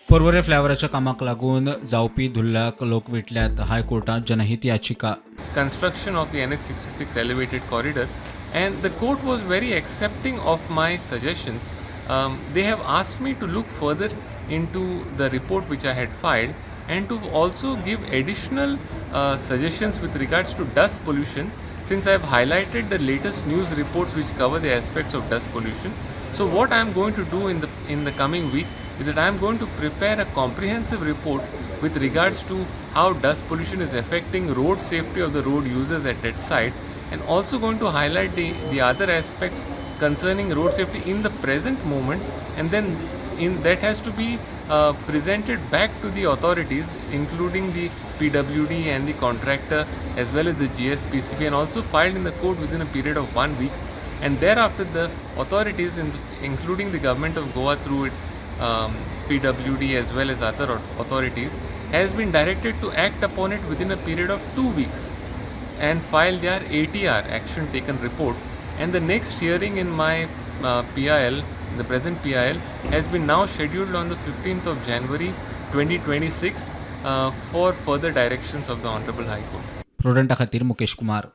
पोरवोरे फ्लायओव्हराच्या कामाक लागून जावपी धुल्लाक लोक विटल्यात. हायकोर्टात जनहित याचिका. Construction of the NH 66 elevated corridor, and the court was very accepting of my suggestions. They have asked me to look further into the report which I had filed and to also give additional suggestions with regards to dust pollution, since I have highlighted the latest news reports which cover the aspects of dust pollution. So what I am going to do in the coming week is that I am going to prepare a comprehensive report with regards to how dust pollution is affecting road safety of the road users at that site, and also going to highlight the other aspects concerning road safety in the present moment, and then that has to be presented back to the authorities, including the PWD and the contractor, as well as the GSPCB, and also filed in the court within a period of 1 week. And thereafter the authorities, including the government of Goa through its PWD as well as other authorities, has been directed to act upon it within a period of 2 weeks and file their ATR, action taken report. And the next hearing in my PIL, the present PIL, has been now scheduled on the 15th of January 2026 for further directions of the Honorable High Court. प्रुडंटा खातीर मुकेश कुमार.